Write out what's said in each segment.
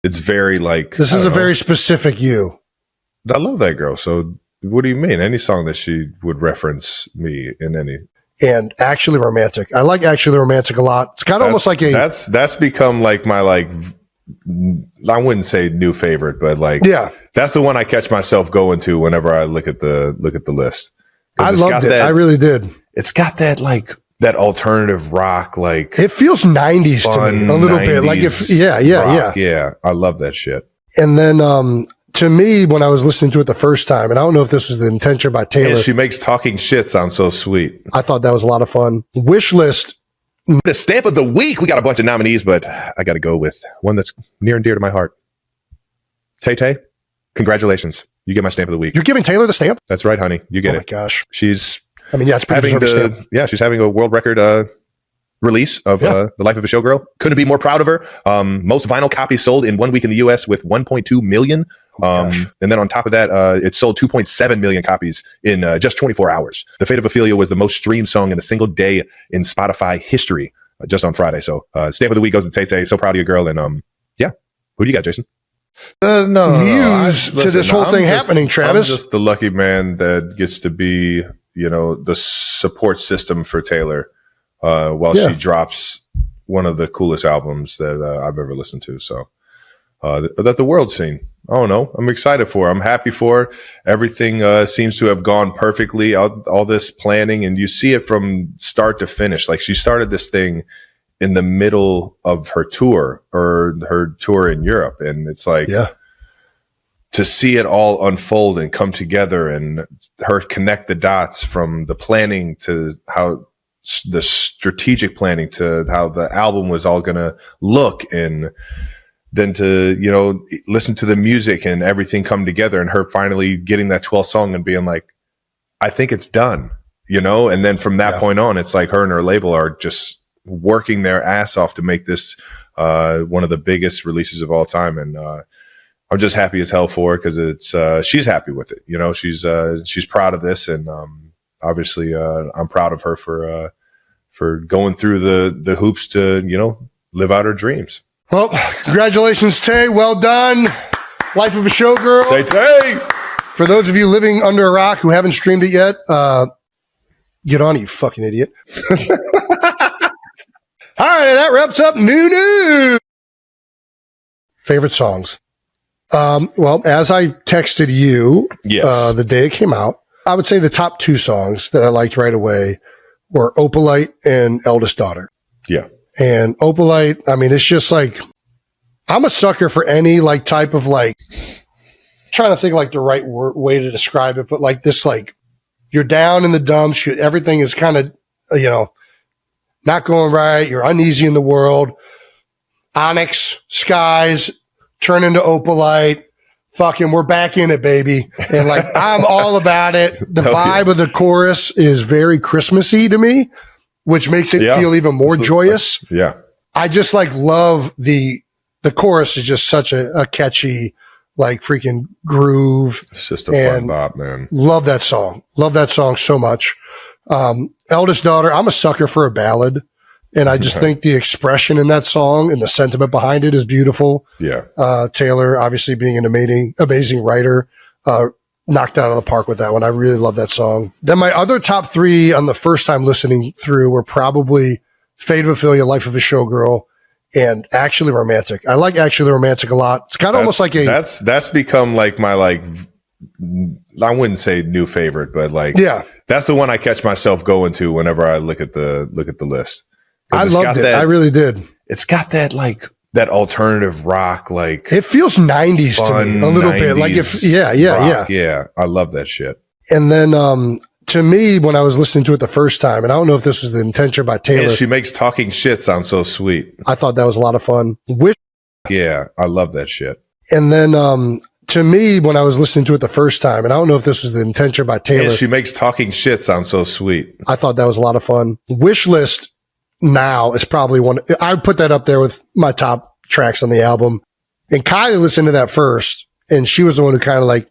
It's very like, this is a very specific you. I love that girl. So what do you mean? Any song that she would reference me in any. And Actually Romantic. I like Actually Romantic a lot. It's kind of almost like that's become like my, like, I wouldn't say new favorite, but like, yeah, that's the one I catch myself going to whenever I look at the list. I loved it. I really did. It's got that, like, that alternative rock, like, it feels 90s to me a little bit. Like if, yeah. I love that shit. And then, to me, when I was listening to it the first time, and I don't know if this was the intention by Taylor. And she makes talking shit sound so sweet. I thought that was a lot of fun. Wish list. The stamp of the week. We got a bunch of nominees, but I got to go with one that's near and dear to my heart. Tay, congratulations. You get my stamp of the week. You're giving Taylor the stamp? That's right, honey. You get it. Oh my gosh. She's it's pretty having stamp. Yeah, she's having a world record release of The Life of a Showgirl. Couldn't be more proud of her. Most vinyl copies sold in 1 week in the US with 1.2 million. And then on top of that, it sold 2.7 million copies in just 24 hours. The Fate of Ophelia was the most streamed song in a single day in Spotify history just on Friday. So stamp of the week goes to Tay. So proud of your girl. And yeah, who do you got, Jason? No. Muse to this whole thing happening, Travis. I'm just the lucky man that gets to be, the support system for Taylor while she drops one of the coolest albums that I've ever listened to. So that the world's seen. I don't know. I'm excited for her. I'm happy for her. Everything seems to have gone perfectly. All this planning, and you see it from start to finish. Like, she started this thing in the middle of her tour in Europe. And it's like, to see it all unfold and come together and her connect the dots from the planning to how the strategic planning to how the album was all going to look, and then to, listen to the music and everything come together, and her finally getting that 12th song and being like, I think it's done, and then from that point on, it's like her and her label are just working their ass off to make this one of the biggest releases of all time. And I'm just happy as hell for her, because it's she's happy with it. She's proud of this, and obviously I'm proud of her for going through the hoops to live out her dreams. Well, congratulations, Tay. Well done. Life of a Showgirl. Tay. For those of you living under a rock who haven't streamed it yet, get on it, you fucking idiot. All right, that wraps up new. Favorite songs. Well, as I texted you the day it came out, I would say the top 2 songs that I liked right away were Opalite and Eldest Daughter. Yeah. And Opalite, it's just like, I'm a sucker for any like type of like, trying to think like the right way to describe it, but like this, like, you're down in the dumps, everything is kind of, not going right, you're uneasy in the world. Onyx skies turn into Opalite. Fucking, we're back in it, baby. And like, I'm all about it. The vibe of the chorus is very Christmassy to me, which makes it feel even more joyous. Yeah. I just like love the chorus is just such a catchy, like freaking groove. It's just a fun bop, man. Love that song. Love that song so much. Eldest Daughter, I'm a sucker for a ballad. And I just think the expression in that song and the sentiment behind it is beautiful. Yeah. Taylor, obviously being an amazing writer, knocked out of the park with that one. I really love that song. Then my other top 3 on the first time listening through were probably Fate of Ophelia, Life of a Showgirl, and Actually Romantic. I like Actually Romantic a lot. It's kind of almost like that's become like my, like, I wouldn't say new favorite, but like, that's the one I catch myself going to whenever I look at the list. I loved it. I really did. It's got that, like, that alternative rock, like, it feels 90s to me a little bit. Like if, yeah. I love that shit. And then, to me, when I was listening to it the first time, and I don't know if this was the intention by Taylor. And she makes talking shit sound so sweet. I thought that was a lot of fun. Yeah, I love that shit. And then, to me, when I was listening to it the first time, and I don't know if this was the intention by Taylor. And she makes talking shit sound so sweet. I thought that was a lot of fun. Wish list now is probably one. I would put that up there with my top tracks on the album. And Kylie listened to that first, and she was the one who kind of like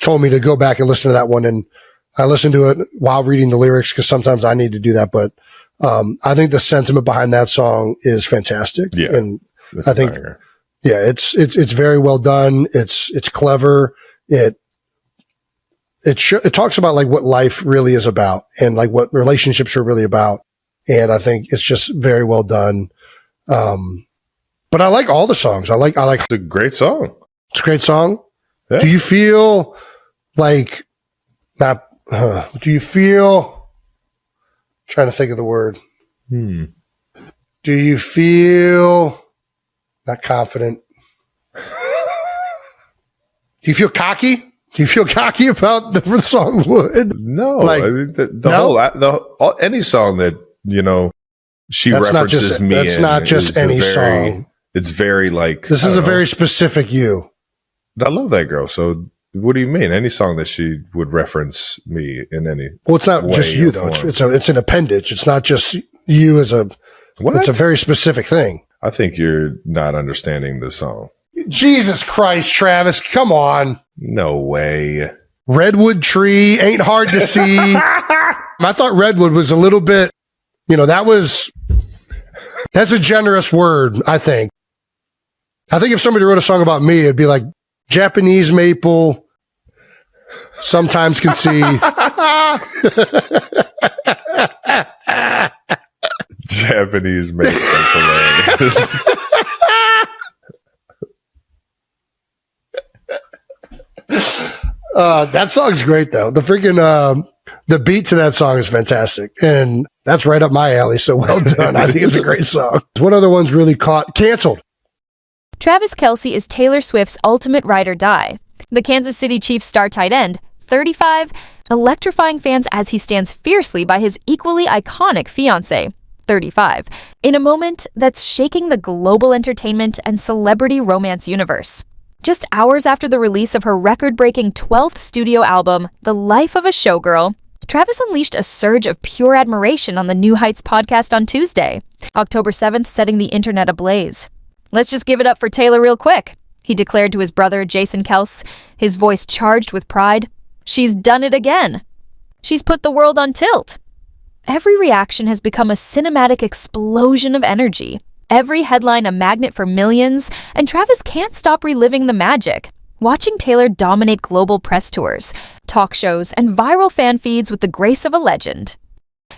told me to go back and listen to that one. And I listened to it while reading the lyrics, because sometimes I need to do that. But I think the sentiment behind that song is fantastic. Yeah, and I think Yeah, it's very well done. It's clever. It talks about like what life really is about and like what relationships are really about. And I think it's just very well done. But I like all the songs. I like. It's a great song. It's a great song. Yeah. Do you feel like not? Do you feel? Trying to think of the word. Do you feel not confident? Do you feel cocky? Do you feel cocky about the song Wood? No, like, I mean, any song that, you know, she references me. That's not just any song. It's very like, this is a very specific you. I love that girl. So what do you mean? Any song that she would reference me in any? Well, it's not just you though. It's an appendage. It's not just you as a. What? It's a very specific thing. I think you're not understanding the song. Jesus Christ, Travis, come on. No way. Redwood tree ain't hard to see. I thought redwood was a little bit, you know, that's a generous word, I think. I think if somebody wrote a song about me, it'd be like Japanese maple, sometimes can see. Japanese maple. That's hilarious. That song's great though. The freaking the beat to that song is fantastic, and that's right up my alley. So well done. I think it's a great song. What other ones really canceled? Travis Kelce is Taylor Swift's ultimate ride or die. The Kansas City Chiefs star tight end, 35, electrifying fans as he stands fiercely by his equally iconic fiancée, 35, in a moment that's shaking the global entertainment and celebrity romance universe. Just hours after the release of her record-breaking 12th studio album, The Life of a Showgirl, Travis unleashed a surge of pure admiration on the New Heights podcast on Tuesday, October 7th, setting the internet ablaze. "Let's just give it up for Taylor real quick," he declared to his brother Jason Kelce, his voice charged with pride. "She's done it again. She's put the world on tilt." Every reaction has become a cinematic explosion of energy. Every headline a magnet for millions, and Travis can't stop reliving the magic. Watching Taylor dominate global press tours, talk shows, and viral fan feeds with the grace of a legend.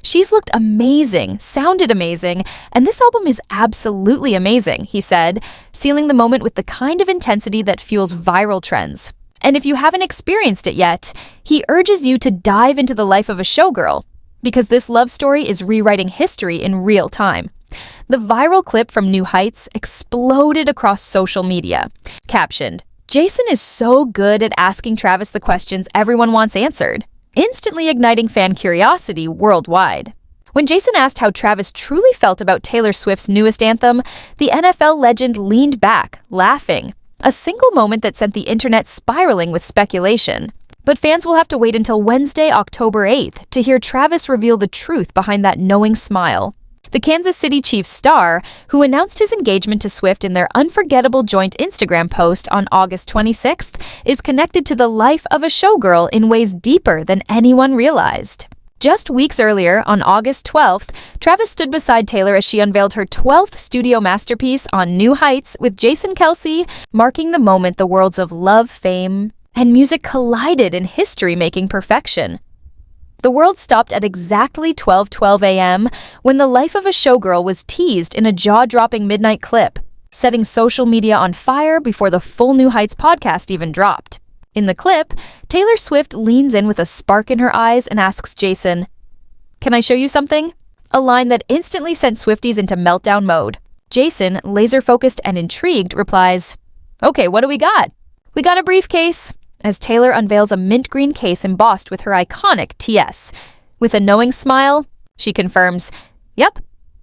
"She's looked amazing, sounded amazing, and this album is absolutely amazing," he said, sealing the moment with the kind of intensity that fuels viral trends. And if you haven't experienced it yet, he urges you to dive into the life of a showgirl, because this love story is rewriting history in real time. The viral clip from New Heights exploded across social media. Captioned, "Jason is so good at asking Travis the questions everyone wants answered," instantly igniting fan curiosity worldwide. When Jason asked how Travis truly felt about Taylor Swift's newest anthem, the NFL legend leaned back, laughing, a single moment that sent the internet spiraling with speculation. But fans will have to wait until Wednesday, October 8th, to hear Travis reveal the truth behind that knowing smile. The Kansas City Chiefs star, who announced his engagement to Swift in their unforgettable joint Instagram post on August 26th, is connected to the life of a showgirl in ways deeper than anyone realized. Just weeks earlier, on August 12th, Travis stood beside Taylor as she unveiled her 12th studio masterpiece on New Heights with Jason Kelce, marking the moment the worlds of love, fame, and music collided in history-making perfection. The world stopped at exactly 12:12 a.m. when the life of a showgirl was teased in a jaw-dropping midnight clip, setting social media on fire before the full New Heights podcast even dropped. In the clip, Taylor Swift leans in with a spark in her eyes and asks Jason, "Can I show you something?" A line that instantly sent Swifties into meltdown mode. Jason, laser-focused and intrigued, replies, "Okay, what do we got?" "We got a briefcase," as Taylor unveils a mint green case embossed with her iconic TS. With a knowing smile, she confirms, "Yep."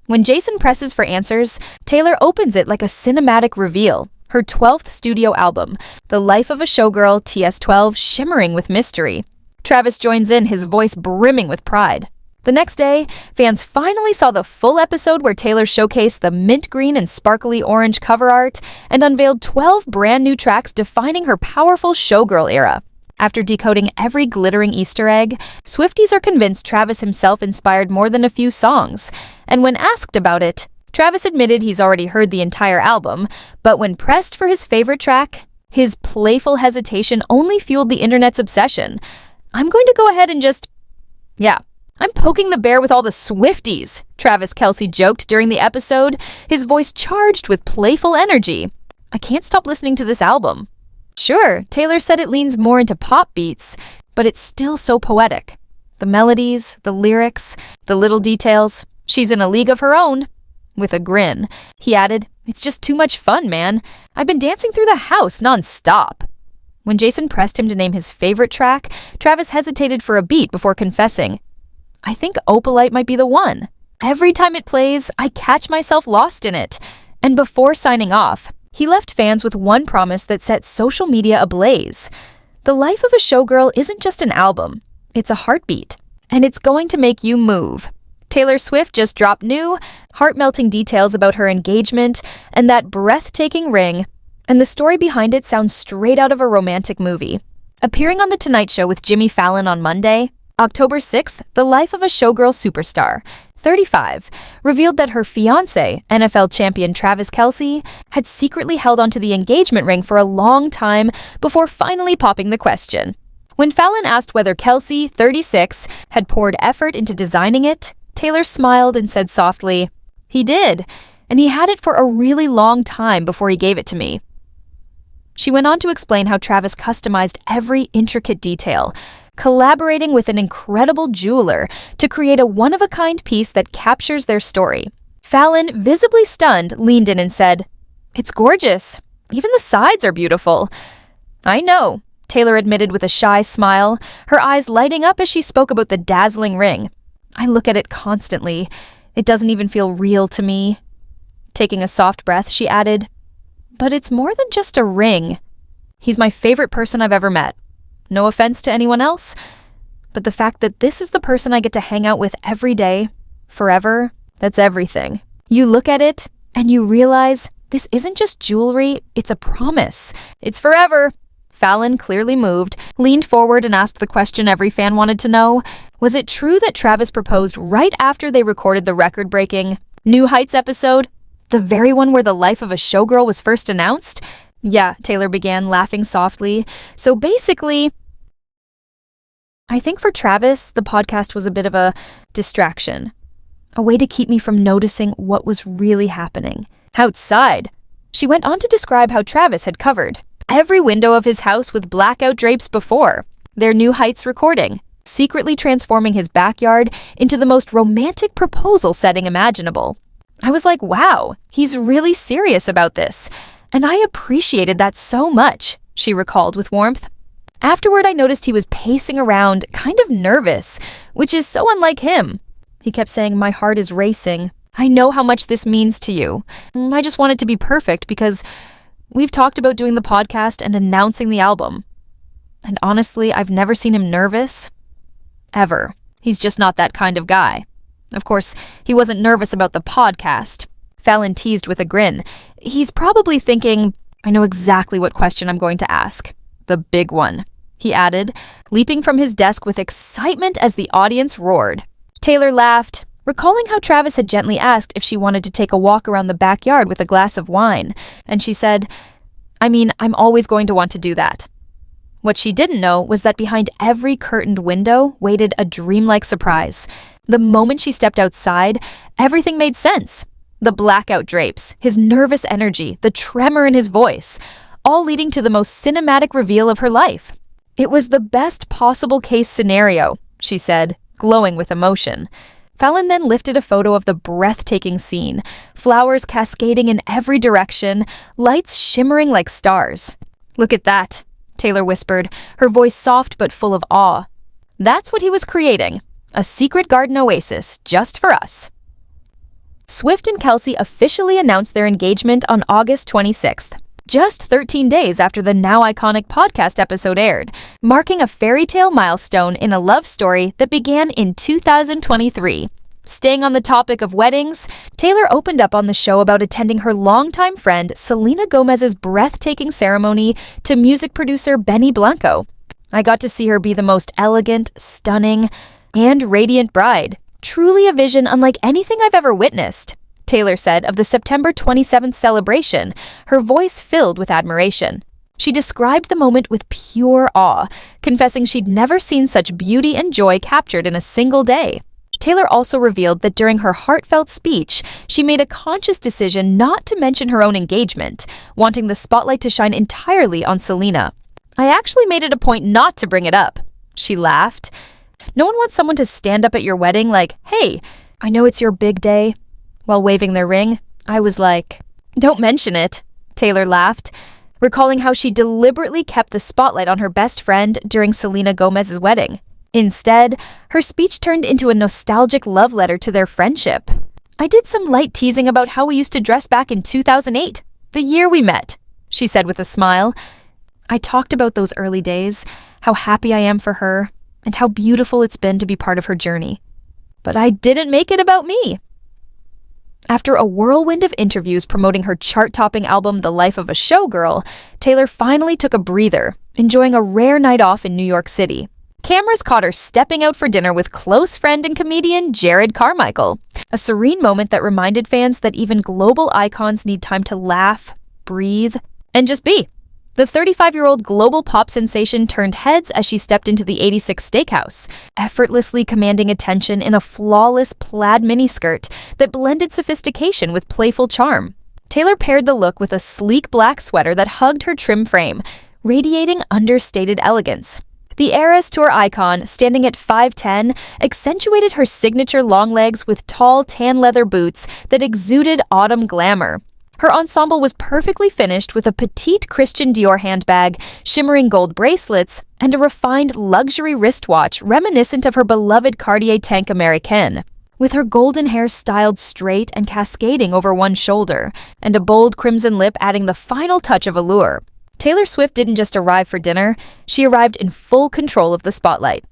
When Jason presses for answers, Taylor opens it like a cinematic reveal, her 12th studio album, The Life of a Showgirl TS12, shimmering with mystery. Travis joins in, his voice brimming with pride. The next day, fans finally saw the full episode where Taylor showcased the mint green and sparkly orange cover art and unveiled 12 brand new tracks defining her powerful showgirl era. After decoding every glittering Easter egg, Swifties are convinced Travis himself inspired more than a few songs. And when asked about it, Travis admitted he's already heard the entire album, but when pressed for his favorite track, his playful hesitation only fueled the internet's obsession. I'm going to go ahead and I'm poking the bear with all the Swifties, Travis Kelce joked during the episode, his voice charged with playful energy. I can't stop listening to this album. Sure, Taylor said it leans more into pop beats, but it's still so poetic. The melodies, the lyrics, the little details. She's in a league of her own. With a grin, he added, "It's just too much fun, man. I've been dancing through the house non-stop." When Jason pressed him to name his favorite track, Travis hesitated for a beat before confessing, "I think Opalite might be the one. Every time it plays, I catch myself lost in it." And before signing off, he left fans with one promise that set social media ablaze. The Life of a Showgirl isn't just an album. It's a heartbeat, and it's going to make you move. Taylor Swift just dropped new, heart-melting details about her engagement and that breathtaking ring, and the story behind it sounds straight out of a romantic movie. Appearing on The Tonight Show with Jimmy Fallon on Monday, October 6th, the Life of a Showgirl superstar, 35, revealed that her fiancé, NFL champion Travis Kelce, had secretly held onto the engagement ring for a long time before finally popping the question. When Fallon asked whether Kelce, 36, had poured effort into designing it, Taylor smiled and said softly, "He did, and he had it for a really long time before he gave it to me." She went on to explain how Travis customized every intricate detail, collaborating with an incredible jeweler to create a one-of-a-kind piece that captures their story. Fallon, visibly stunned, leaned in and said, "It's gorgeous. Even the sides are beautiful." "I know," Taylor admitted with a shy smile, her eyes lighting up as she spoke about the dazzling ring. "I look at it constantly. It doesn't even feel real to me." Taking a soft breath, she added, "But it's more than just a ring. He's my favorite person I've ever met. No offense to anyone else, but the fact that this is the person I get to hang out with every day, forever, that's everything. You look at it and you realize this isn't just jewelry, it's a promise. It's forever." Fallon, clearly moved, leaned forward and asked the question every fan wanted to know. Was it true that Travis proposed right after they recorded the record-breaking New Heights episode? The very one where the Life of a Showgirl was first announced? "Yeah," Taylor began, laughing softly. "So basically, I think for Travis, the podcast was a bit of a distraction. A way to keep me from noticing what was really happening outside." She went on to describe how Travis had covered every window of his house with blackout drapes before their New Heights recording, secretly transforming his backyard into the most romantic proposal setting imaginable. "I was like, wow, he's really serious about this. And I appreciated that so much," she recalled with warmth. "Afterward, I noticed he was pacing around, kind of nervous, which is so unlike him. He kept saying, 'My heart is racing. I know how much this means to you. I just want it to be perfect because we've talked about doing the podcast and announcing the album.' And honestly, I've never seen him nervous. Ever. He's just not that kind of guy." Of course, he wasn't nervous about the podcast. Fallon teased with a grin. "He's probably thinking, I know exactly what question I'm going to ask. The big one," he added, leaping from his desk with excitement as the audience roared. Taylor laughed, recalling how Travis had gently asked if she wanted to take a walk around the backyard with a glass of wine, and she said, I'm always going to want to do that." What she didn't know was that behind every curtained window waited a dreamlike surprise. The moment she stepped outside, everything made sense. The blackout drapes, his nervous energy, the tremor in his voice, all leading to the most cinematic reveal of her life. "It was the best possible case scenario," she said, glowing with emotion. Fallon then lifted a photo of the breathtaking scene, flowers cascading in every direction, lights shimmering like stars. "Look at that," Taylor whispered, her voice soft but full of awe. That's what he was creating, a secret garden oasis just for us. Swift and Kelce officially announced their engagement on August 26th, just 13 days after the now iconic podcast episode aired, marking a fairy tale milestone in a love story that began in 2023. Staying on the topic of weddings, Taylor opened up on the show about attending her longtime friend Selena Gomez's breathtaking ceremony to music producer Benny Blanco. "I got to see her be the most elegant, stunning, and radiant bride. Truly a vision unlike anything I've ever witnessed." Taylor said of the September 27th celebration, her voice filled with admiration. She described the moment with pure awe, confessing she'd never seen such beauty and joy captured in a single day. Taylor also revealed that during her heartfelt speech, she made a conscious decision not to mention her own engagement, wanting the spotlight to shine entirely on Selena. "I actually made it a point not to bring it up," she laughed. "No one wants someone to stand up at your wedding like, 'Hey, I know it's your big day,' while waving their ring." I was like, "Don't mention it," Taylor laughed, recalling how she deliberately kept the spotlight on her best friend during Selena Gomez's wedding. Instead, her speech turned into a nostalgic love letter to their friendship. "I did some light teasing about how we used to dress back in 2008, the year we met," she said with a smile. "I talked about those early days, how happy I am for her, and how beautiful it's been to be part of her journey. But I didn't make it about me." After a whirlwind of interviews promoting her chart-topping album The Life of a Showgirl, Taylor finally took a breather, enjoying a rare night off in New York City. Cameras caught her stepping out for dinner with close friend and comedian Jared Carmichael, a serene moment that reminded fans that even global icons need time to laugh, breathe, and just be. The 35-year-old global pop sensation turned heads as she stepped into the 86 Steakhouse, effortlessly commanding attention in a flawless plaid miniskirt that blended sophistication with playful charm. Taylor paired the look with a sleek black sweater that hugged her trim frame, radiating understated elegance. The Eras Tour icon, standing at 5'10", accentuated her signature long legs with tall tan leather boots that exuded autumn glamour. Her ensemble was perfectly finished with a petite Christian Dior handbag, shimmering gold bracelets, and a refined luxury wristwatch reminiscent of her beloved Cartier Tank Americaine. With her golden hair styled straight and cascading over one shoulder, and a bold crimson lip adding the final touch of allure, Taylor Swift didn't just arrive for dinner, she arrived in full control of the spotlight.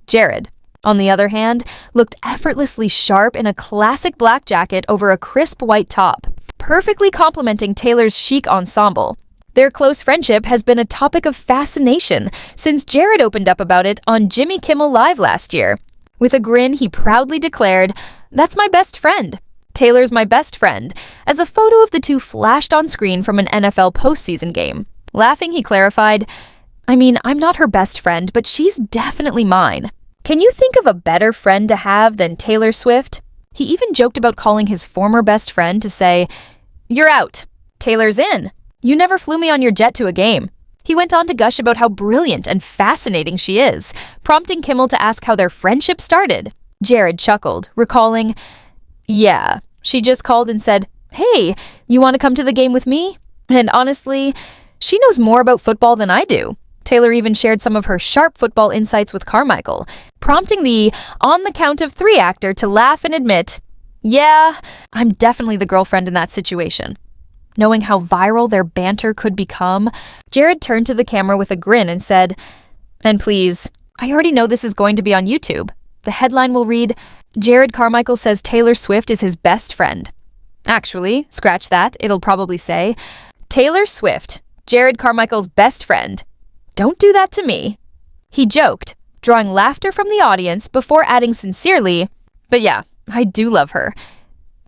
Jared, on the other hand, looked effortlessly sharp in a classic black jacket over a crisp white top, perfectly complementing Taylor's chic ensemble. Their close friendship has been a topic of fascination since Jared opened up about it on Jimmy Kimmel Live last year. With a grin, he proudly declared, "That's my best friend. Taylor's my best friend," as a photo of the two flashed on screen from an NFL postseason game. Laughing, he clarified, "I mean, I'm not her best friend, but she's definitely mine. Can you think of a better friend to have than Taylor Swift?" He even joked about calling his former best friend to say, "You're out. Taylor's in. You never flew me on your jet to a game." He went on to gush about how brilliant and fascinating she is, prompting Kimmel to ask how their friendship started. Jared chuckled, recalling, "Yeah, she just called and said, 'Hey, you want to come to the game with me?' And honestly, she knows more about football than I do." Taylor even shared some of her sharp football insights with Carmichael, prompting the on the count of three actor to laugh and admit, "Yeah, I'm definitely the girlfriend in that situation." Knowing how viral their banter could become, Jared turned to the camera with a grin and said, "And please, I already know this is going to be on YouTube. The headline will read, 'Jared Carmichael says Taylor Swift is his best friend.' Actually, scratch that, it'll probably say, 'Taylor Swift, Jared Carmichael's best friend. Don't do that to me." He joked, drawing laughter from the audience before adding sincerely, "But yeah, I do love her."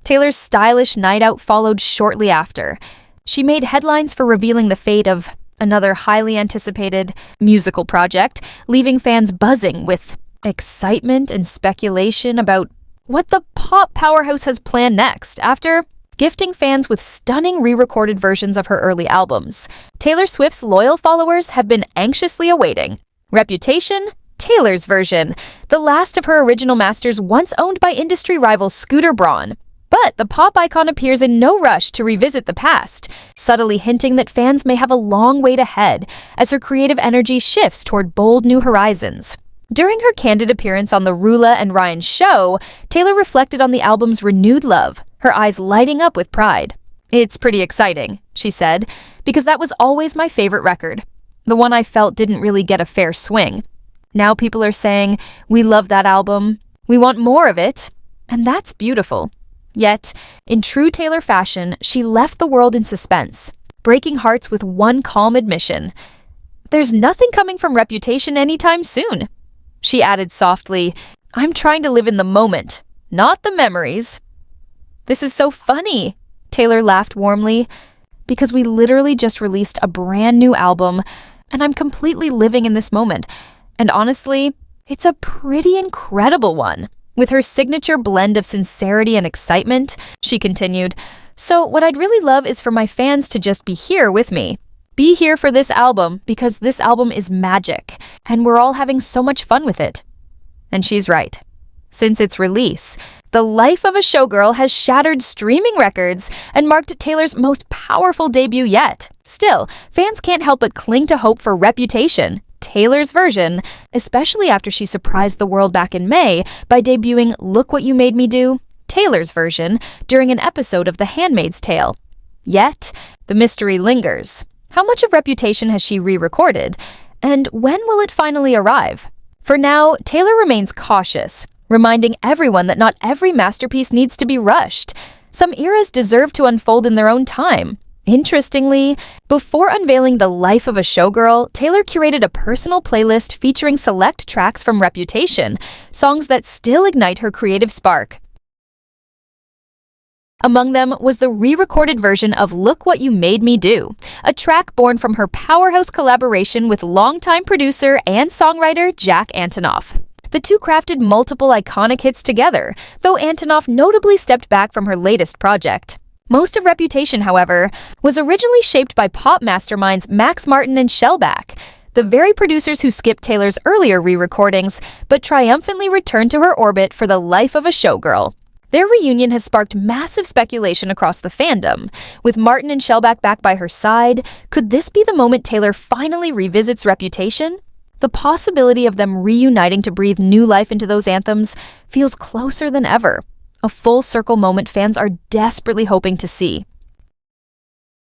Taylor's stylish night out followed shortly after. She made headlines for revealing the fate of another highly anticipated musical project, leaving fans buzzing with excitement and speculation about what the pop powerhouse has planned next after gifting fans with stunning re-recorded versions of her early albums. Taylor Swift's loyal followers have been anxiously awaiting Reputation, Taylor's version, the last of her original masters once owned by industry rival Scooter Braun. But the pop icon appears in no rush to revisit the past, subtly hinting that fans may have a long wait ahead as her creative energy shifts toward bold new horizons. During her candid appearance on the Rula and Ryan show, Taylor reflected on the album's renewed love, her eyes lighting up with pride. "It's pretty exciting," she said, "because that was always my favorite record. The one I felt didn't really get a fair swing. Now people are saying, 'We love that album. We want more of it.' And that's beautiful." Yet, in true Taylor fashion, she left the world in suspense, breaking hearts with one calm admission. "There's nothing coming from Reputation anytime soon." She added softly, "I'm trying to live in the moment, not the memories." This is so funny, Taylor laughed warmly, because we literally just released a brand new album, and I'm completely living in this moment. And honestly, it's a pretty incredible one. With her signature blend of sincerity and excitement, she continued, so what I'd really love is for my fans to just be here with me. Be here for this album because this album is magic, and we're all having so much fun with it. And she's right. Since its release, The Life of a Showgirl has shattered streaming records and marked Taylor's most powerful debut yet. Still, fans can't help but cling to hope for Reputation, Taylor's version, especially after she surprised the world back in May by debuting Look What You Made Me Do, Taylor's version, during an episode of The Handmaid's Tale. Yet, the mystery lingers. How much of Reputation has she re-recorded? And when will it finally arrive? For now, Taylor remains cautious, reminding everyone that not every masterpiece needs to be rushed. Some eras deserve to unfold in their own time. Interestingly, before unveiling The Life of a Showgirl, Taylor curated a personal playlist featuring select tracks from Reputation, songs that still ignite her creative spark. Among them was the re-recorded version of Look What You Made Me Do, a track born from her powerhouse collaboration with longtime producer and songwriter Jack Antonoff. The two crafted multiple iconic hits together, though Antonoff notably stepped back from her latest project. Most of Reputation, however, was originally shaped by pop masterminds Max Martin and Shellback, the very producers who skipped Taylor's earlier re-recordings, but triumphantly returned to her orbit for The Life of a Showgirl. Their reunion has sparked massive speculation across the fandom. With Martin and Shellback back by her side, could this be the moment Taylor finally revisits Reputation? The possibility of them reuniting to breathe new life into those anthems feels closer than ever. A full circle moment fans are desperately hoping to see.